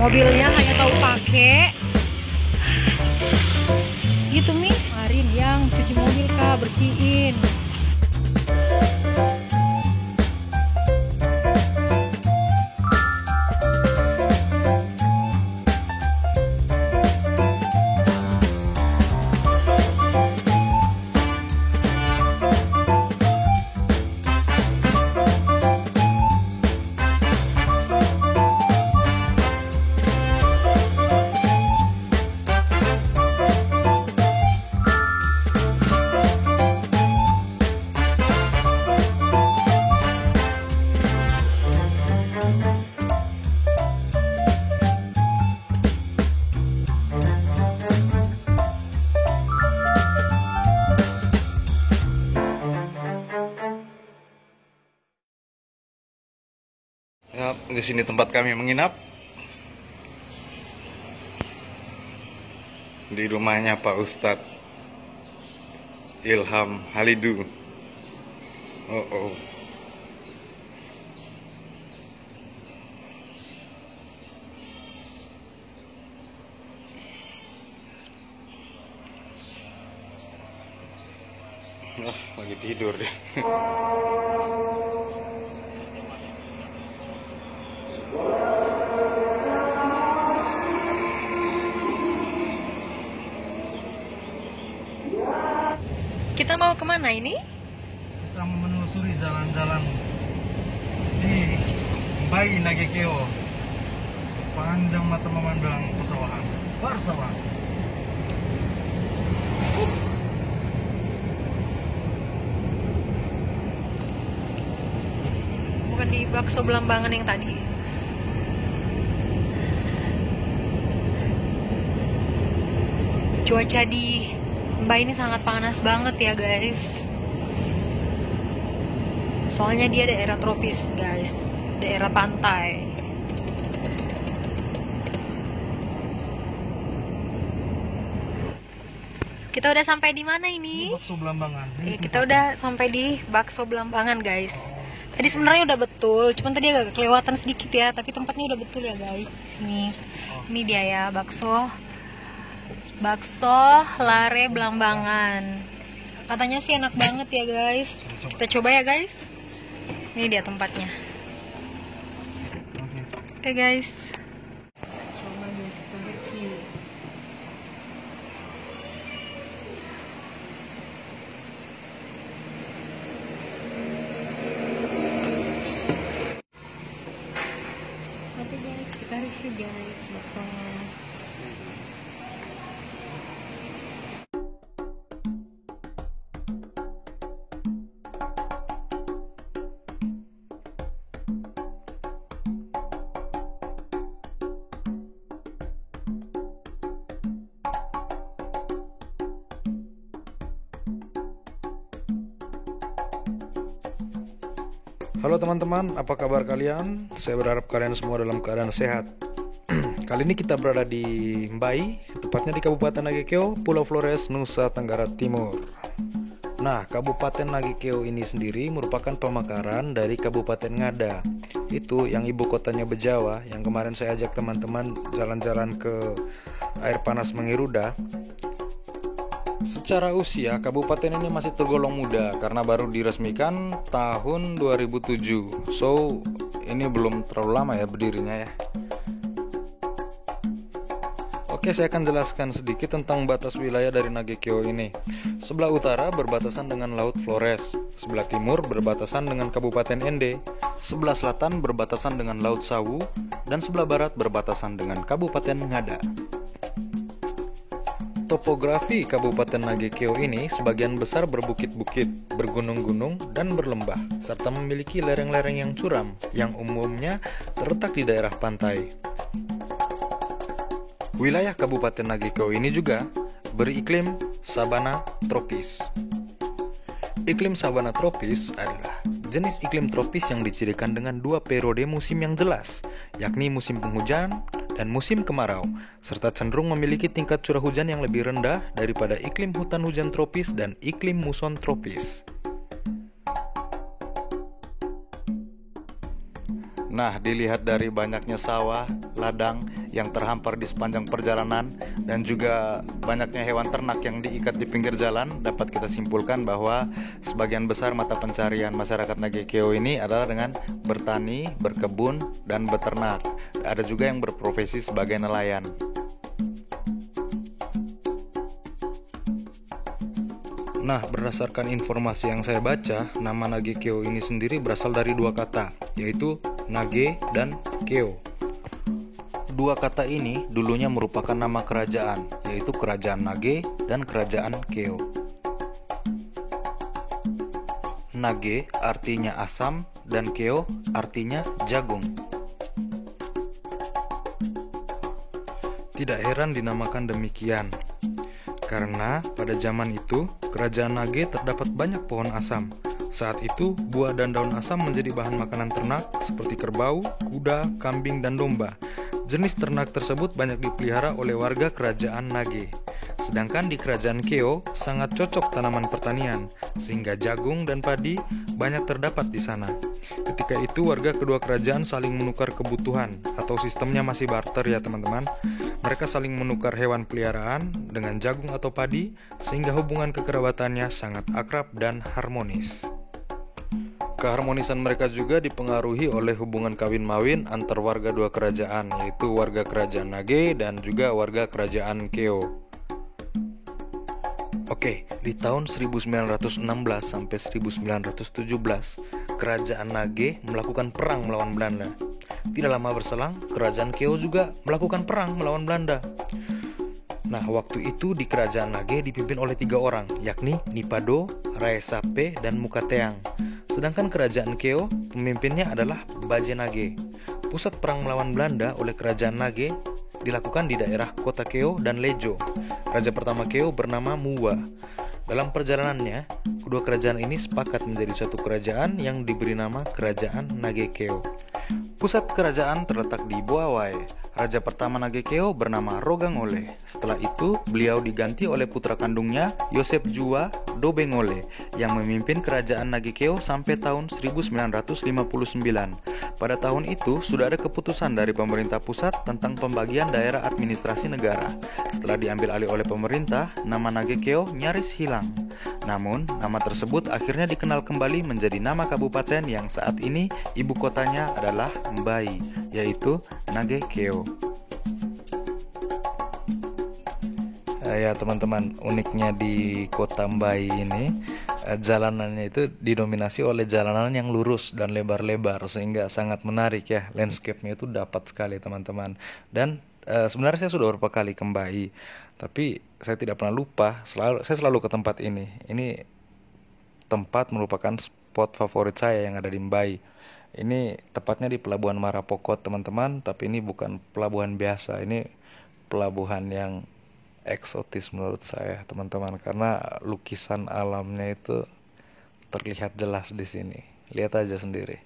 Mobilnya hanya tahu pakai gitu nih. Arin yang cuci mobil kah, bersihin. Ya, di sini tempat kami menginap. Di rumahnya Pak Ustadz Ilham Halidu. Oh. Lagi tidur deh. Kita mau kemana ini? Kita menelusuri jalan-jalan di Mbai Nagekeo sepanjang mata memandang persawahan. Bukan di bakso Belambangan yang tadi. Cuaca di Mbak ini sangat panas banget ya guys. Soalnya dia daerah tropis guys, daerah pantai. Kita udah sampai di mana ini? Bakso Belambangan. Kita udah sampai di bakso Belambangan guys. Tadi sebenarnya udah betul, cuman tadi agak kelewatan sedikit ya, tapi tempatnya udah betul ya guys. Ini dia ya, bakso Lare Belambangan. Katanya sih enak banget ya guys. Kita coba ya guys. Ini dia tempatnya. Oke guys. Coba guys, kita review. Oke guys, kita review guys baksonya. Halo teman-teman, apa kabar kalian? Saya berharap kalian semua dalam keadaan sehat. Kali ini kita berada di Mbai, tepatnya di Kabupaten Nagekeo, Pulau Flores, Nusa Tenggara Timur. Nah, Kabupaten Nagekeo ini sendiri merupakan pemekaran dari Kabupaten Ngada. Itu yang ibu kotanya Bejawa, yang kemarin saya ajak teman-teman jalan-jalan ke air panas Mengiruda. Secara usia, kabupaten ini masih tergolong muda karena baru diresmikan tahun 2007. So, ini belum terlalu lama ya berdirinya ya. Oke, saya akan jelaskan sedikit tentang batas wilayah dari Nagekeo ini. Sebelah utara berbatasan dengan Laut Flores, sebelah timur berbatasan dengan Kabupaten Ende, sebelah selatan berbatasan dengan Laut Sawu, dan sebelah barat berbatasan dengan Kabupaten Ngada. Topografi Kabupaten Nagekeo ini sebagian besar berbukit-bukit, bergunung-gunung, dan berlembah, serta memiliki lereng-lereng yang curam, yang umumnya terletak di daerah pantai. Wilayah Kabupaten Nagekeo ini juga beriklim sabana tropis. Iklim sabana tropis adalah jenis iklim tropis yang dicirikan dengan dua periode musim yang jelas, yakni musim penghujan dan musim kemarau, serta cenderung memiliki tingkat curah hujan yang lebih rendah daripada iklim hutan hujan tropis dan iklim muson tropis. Nah, dilihat dari banyaknya sawah, ladang yang terhampar di sepanjang perjalanan dan juga banyaknya hewan ternak yang diikat di pinggir jalan, dapat kita simpulkan bahwa sebagian besar mata pencarian masyarakat Nagekeo ini adalah dengan bertani, berkebun, dan beternak. Ada juga yang berprofesi sebagai nelayan. Nah, berdasarkan informasi yang saya baca, nama Nagekeo ini sendiri berasal dari dua kata, yaitu Nage dan Keo. Dua kata ini dulunya merupakan nama kerajaan, yaitu Kerajaan Nage dan Kerajaan Keo. Nage artinya asam dan Keo artinya jagung. Tidak heran dinamakan demikian, karena pada zaman itu Kerajaan Nage terdapat banyak pohon asam. Saat itu buah dan daun asam menjadi bahan makanan ternak seperti kerbau, kuda, kambing, dan domba. Jenis ternak tersebut banyak dipelihara oleh warga Kerajaan Nage. Sedangkan di Kerajaan Keo sangat cocok tanaman pertanian, sehingga jagung dan padi banyak terdapat di sana. Ketika itu warga kedua kerajaan saling menukar kebutuhan, atau sistemnya masih barter ya teman-teman. Mereka saling menukar hewan peliharaan dengan jagung atau padi, sehingga hubungan kekerabatannya sangat akrab dan harmonis. Keharmonisan mereka juga dipengaruhi oleh hubungan kawin-mawin antar warga dua kerajaan, yaitu warga Kerajaan Nage dan juga warga Kerajaan Keo. Oke, di tahun 1916 sampai 1917, Kerajaan Nage melakukan perang melawan Belanda. Tidak lama berselang, Kerajaan Keo juga melakukan perang melawan Belanda. Nah, waktu itu di Kerajaan Nage dipimpin oleh 3 orang, yakni Nipado, Raesape, dan Mukateang. Sedangkan Kerajaan Keo, pemimpinnya adalah Baje Nage. Pusat perang melawan Belanda oleh Kerajaan Nage dilakukan di daerah kota Keo dan Lejo. Raja pertama Keo bernama Muwa. Dalam perjalanannya, kedua kerajaan ini sepakat menjadi suatu kerajaan yang diberi nama Kerajaan Nagekeo. Pusat kerajaan terletak di Boawai. Raja pertama Nagekeo bernama Rogangole. Setelah itu, beliau diganti oleh putra kandungnya, Yosep Jua Dobengole, yang memimpin kerajaan Nagekeo sampai tahun 1959. Pada tahun itu, sudah ada keputusan dari pemerintah pusat tentang pembagian daerah administrasi negara. Setelah diambil alih oleh pemerintah, nama Nagekeo nyaris hilang. Namun, nama tersebut akhirnya dikenal kembali menjadi nama kabupaten yang saat ini ibu kotanya adalah Mbai, yaitu Nagekeo. Ya teman-teman, uniknya di kota Mbai ini, jalanannya itu didominasi oleh jalanan yang lurus dan lebar-lebar, sehingga sangat menarik ya, landscape-nya itu dapat sekali teman-teman. Dan sebenarnya saya sudah beberapa kali ke Mbai, tapi saya tidak pernah lupa, saya selalu ke tempat ini. Ini tempat merupakan spot favorit saya yang ada di Mbai. Ini tepatnya di Pelabuhan Marapokot teman-teman, tapi ini bukan pelabuhan biasa, ini pelabuhan yang eksotis menurut saya teman-teman, karena lukisan alamnya itu terlihat jelas di sini. Lihat aja sendiri.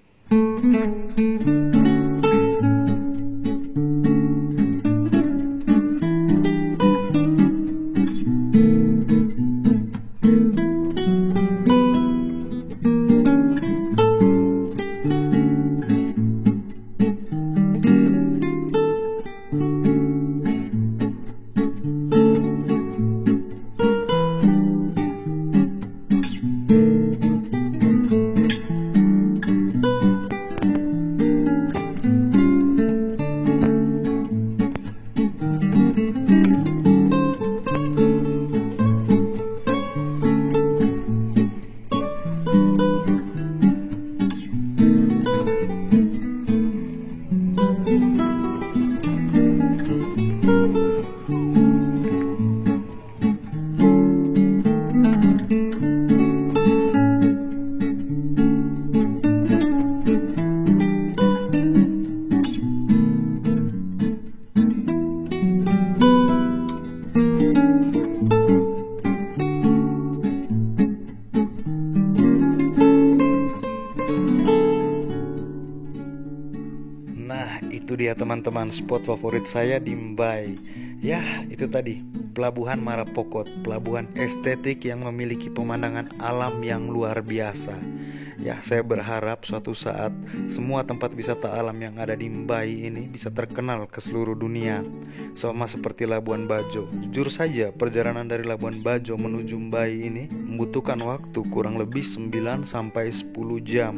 Itu dia teman-teman, spot favorit saya di Mbai. Ya, itu tadi Pelabuhan Marapokot, pelabuhan estetik yang memiliki pemandangan alam yang luar biasa. Ya, saya berharap suatu saat semua tempat wisata alam yang ada di Mbai ini bisa terkenal ke seluruh dunia. Sama seperti Labuan Bajo. Jujur saja, perjalanan dari Labuan Bajo menuju Mbai ini membutuhkan waktu kurang lebih 9 sampai 10 jam.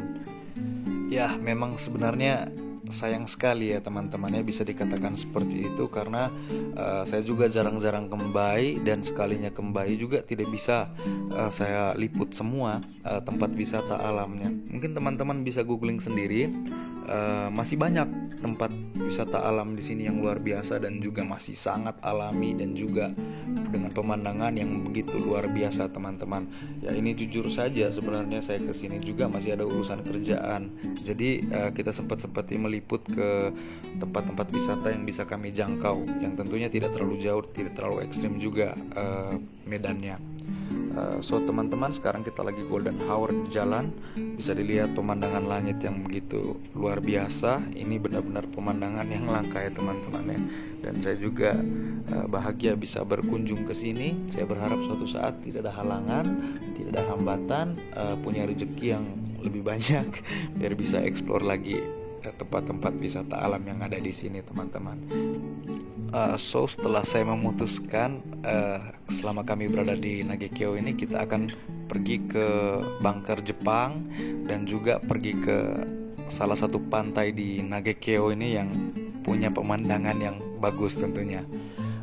Ya, memang sebenarnya sayang sekali ya teman-teman ya, bisa dikatakan seperti itu karena saya juga jarang-jarang ke Mbai, dan sekalinya ke Mbai juga tidak bisa saya liput semua tempat wisata alamnya. Mungkin teman-teman bisa googling sendiri, masih banyak tempat wisata alam di sini yang luar biasa dan juga masih sangat alami dan juga dengan pemandangan yang begitu luar biasa teman-teman. Ya, ini jujur saja sebenarnya saya kesini juga masih ada urusan kerjaan. Jadi kita sempat-sempati meliput ke tempat-tempat wisata yang bisa kami jangkau, yang tentunya tidak terlalu jauh, tidak terlalu ekstrim juga medannya. So teman-teman, sekarang kita lagi golden hour di jalan. Bisa dilihat pemandangan langit yang begitu luar biasa. Ini benar-benar pemandangan yang langka ya teman-teman ya. Dan saya juga bahagia bisa berkunjung ke sini. Saya berharap suatu saat tidak ada halangan, tidak ada hambatan, punya rezeki yang lebih banyak biar bisa explore lagi tempat-tempat wisata alam yang ada di sini teman-teman. So setelah saya memutuskan selama kami berada di Nagekeo ini kita akan pergi ke bunker Jepang dan juga pergi ke salah satu pantai di Nagekeo ini yang punya pemandangan yang bagus tentunya.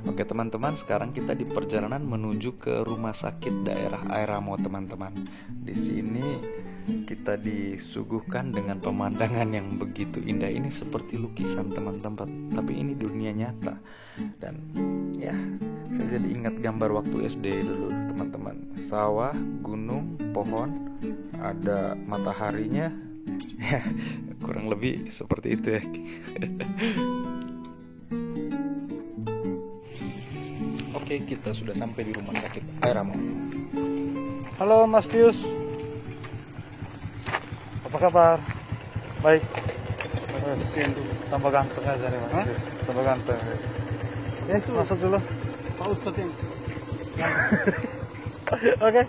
Oke teman-teman, sekarang kita di perjalanan menuju ke rumah sakit daerah Airamo teman-teman. Di sini kita disuguhkan dengan pemandangan yang begitu indah. Ini seperti lukisan teman-teman, tapi ini dunia nyata. Dan ya, saya jadi ingat gambar waktu SD dulu teman-teman. Sawah, gunung, pohon, ada mataharinya. Ya, kurang lebih seperti itu ya. Oke, kita sudah sampai di rumah sakit Airamo. Halo Mas Pius. Apa kabar? Baik. Tambah ganteng aja nih Mas Pius. Tambah ganteng. Ya, masuk dulu. Pak Ustadz yang Oke.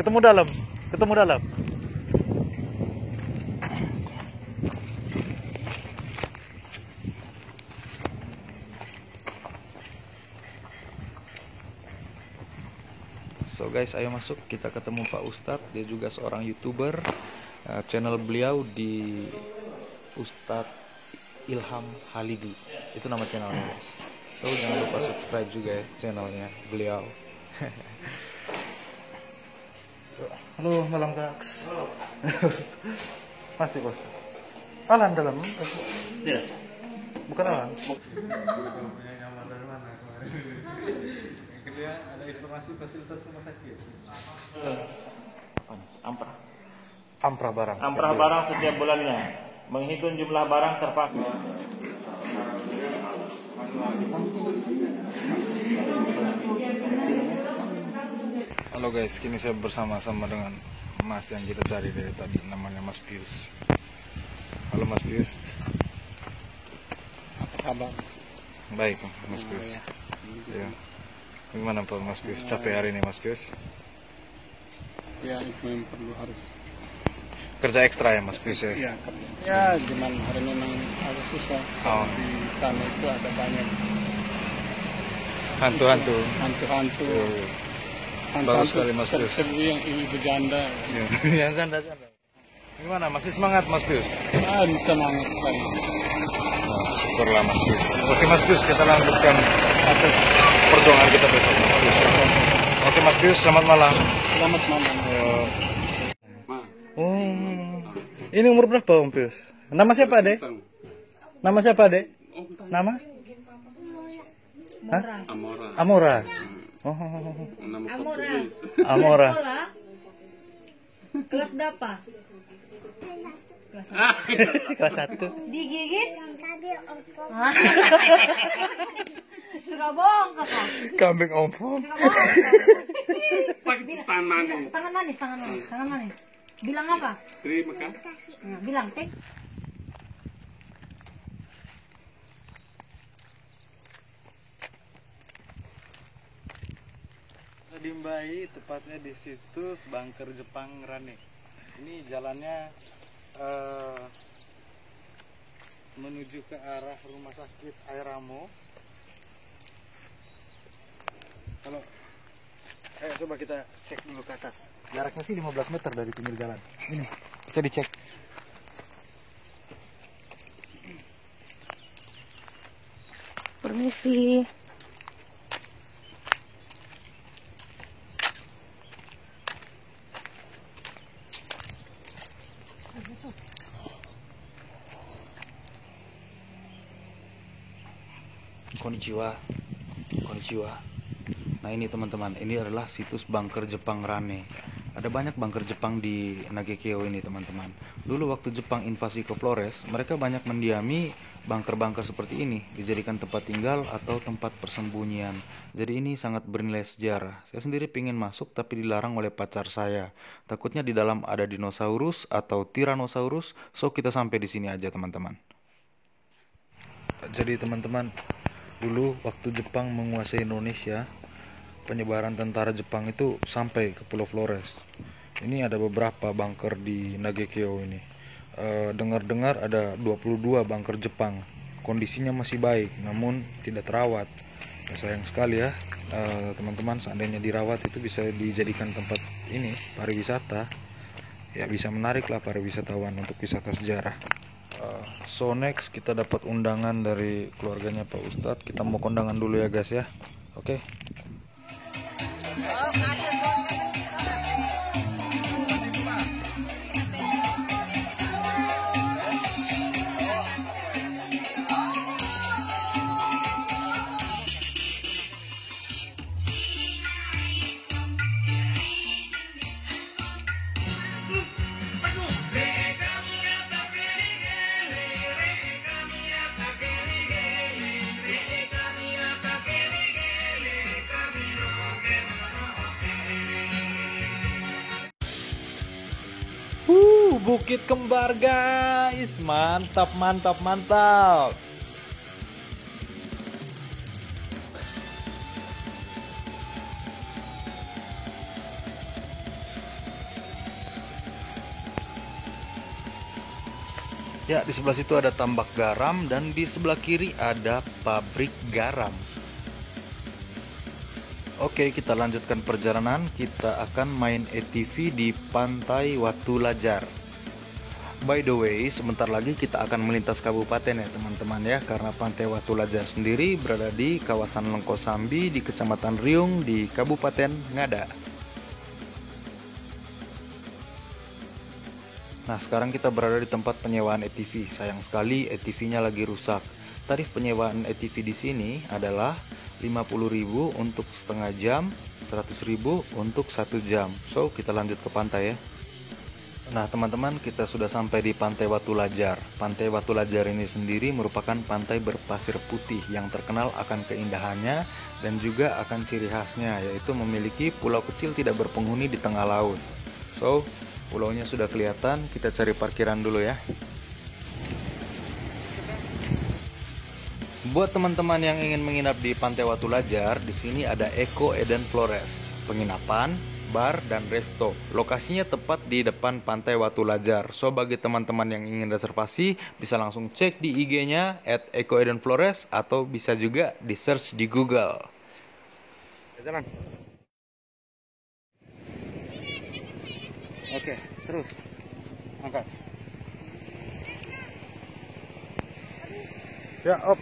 Ketemu dalam. So guys, ayo masuk, kita ketemu Pak Ustadz. Dia juga seorang YouTuber. Channel beliau di Ustadz Ilham Halidu. Itu nama channelnya guys. So jangan lupa subscribe juga ya channelnya beliau. Halo malam Kaks. Masih bos. Alan dalam? Tidak. Bukan Alan. Dia ada informasi fasilitas rumah sakit. Amprah barang. Amprah barang setiap bulannya. Menghitung jumlah barang terpakai. Halo guys, kini saya bersama-sama dengan Mas yang kita cari dari tadi, namanya Mas Pius. Halo Mas Pius. Apa kabar? Baik Mas Pius. Ya. Gimana Pak Mas Pius? Capek hari ini Mas Pius? Ya, itu yang perlu harus. Kerja ekstra ya Mas Pius ya? Ya, ya gimana hari ini memang agak susah. Oh. Di sana itu ada banyak Hantu-hantu. hantu-hantu. Bagus sekali Mas Pius. Tersebut yang ibu berjanda. Yang janda-janda. Gimana? Masih semangat Mas Pius? Semangat sekali. Syukurlah Mas Pius. Oke Mas Pius, kita lanjutkan atas perjuangan kita besok Mas Pius. Oke Mas Pius, selamat malam. Selamat malam. Ini umur berapa Om Pius? Nama siapa Dek? Nama siapa Dek? Nama? Hah? Amora. Oh. Amora. Amora. Sekolah? Kelas berapa? Kelas 1. Kelas 1. Digigit? Hah? Suka bohong kakak. Kambing ompong. Suka bohong. Tangan manis. Tangan manis, tangan manis, tangan manis. Bilang apa? Terima kasih. Nah, bilang tek. Di Mbai, tepatnya di situs bunker Jepang Rane. Ini jalannya menuju ke arah rumah sakit Airamo. Kalau coba kita cek dulu ke atas. Jaraknya sih 15 meter dari pinggir jalan. Ini bisa dicek. Permisi. Konnichiwa. Nah ini teman-teman, ini adalah situs bunker Jepang Rane. Ada banyak bunker Jepang di Nagekeo ini teman-teman. Dulu waktu Jepang invasi ke Flores, mereka banyak mendiami bunker-bunker seperti ini, dijadikan tempat tinggal atau tempat persembunyian. Jadi ini sangat bernilai sejarah. Saya sendiri pingin masuk tapi dilarang oleh pacar saya. Takutnya di dalam ada dinosaurus atau Tyrannosaurus, so kita sampai di sini aja teman-teman. Jadi teman-teman, dulu waktu Jepang menguasai Indonesia, penyebaran tentara Jepang itu sampai ke Pulau Flores. Ini ada beberapa bunker di Nagekeo ini. Dengar-dengar ada 22 bunker Jepang. Kondisinya masih baik, namun tidak terawat. Ya, sayang sekali ya, teman-teman. Seandainya dirawat itu bisa dijadikan tempat ini pariwisata. Ya bisa menarik lah para wisatawan untuk wisata sejarah. So next kita dapat undangan dari keluarganya Pak Ustadz. Kita mau kondangan dulu ya guys ya. Oke. Bukit Kembar guys, mantap. Ya, di sebelah situ ada tambak garam dan di sebelah kiri ada pabrik garam. Oke, kita lanjutkan perjalanan. Kita akan main ATV di Pantai Watu Lajar. By the way, sebentar lagi kita akan melintas kabupaten ya teman-teman ya, karena Pantai Watu Lajar sendiri berada di kawasan Lengkosambi di Kecamatan Riung di Kabupaten Ngada. Nah, sekarang kita berada di tempat penyewaan ATV. Sayang sekali ATV-nya lagi rusak. Tarif penyewaan ATV di sini adalah 50.000 untuk setengah jam, 100.000 untuk 1 jam. So, kita lanjut ke pantai ya. Nah, teman-teman, kita sudah sampai di Pantai Watu Lajar. Pantai Watu Lajar ini sendiri merupakan pantai berpasir putih yang terkenal akan keindahannya dan juga akan ciri khasnya, yaitu memiliki pulau kecil tidak berpenghuni di tengah laut. So, pulaunya sudah kelihatan, kita cari parkiran dulu ya. Buat teman-teman yang ingin menginap di Pantai Watu Lajar, di sini ada Eco Eden Flores, penginapan, bar, dan resto. Lokasinya tepat di depan Pantai Watu Lajar. So, bagi teman-teman yang ingin reservasi, bisa langsung cek di IG-nya @EcoEdenFlores atau bisa juga di search di Google. Jalan. Oke, terus angkat. Ya, op.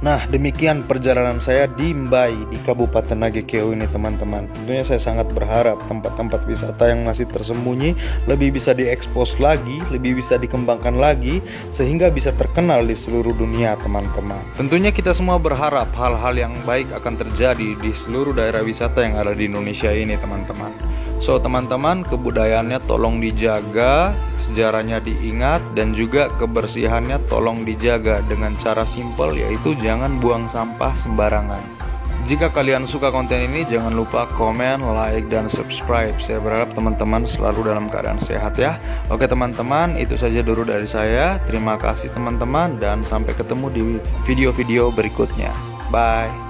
Nah, demikian perjalanan saya di Mbai di Kabupaten Nagekeo ini teman-teman. Tentunya saya sangat berharap tempat-tempat wisata yang masih tersembunyi lebih bisa diekspos lagi, lebih bisa dikembangkan lagi, sehingga bisa terkenal di seluruh dunia teman-teman. Tentunya kita semua berharap hal-hal yang baik akan terjadi di seluruh daerah wisata yang ada di Indonesia ini teman-teman. So teman-teman, kebudayaannya tolong dijaga, sejarahnya diingat, dan juga kebersihannya tolong dijaga dengan cara simpel, yaitu jangan buang sampah sembarangan. Jika kalian suka konten ini, jangan lupa komen, like, dan subscribe. Saya berharap teman-teman selalu dalam keadaan sehat ya. Oke teman-teman, itu saja dulu dari saya. Terima kasih teman-teman, dan sampai ketemu di video-video berikutnya. Bye.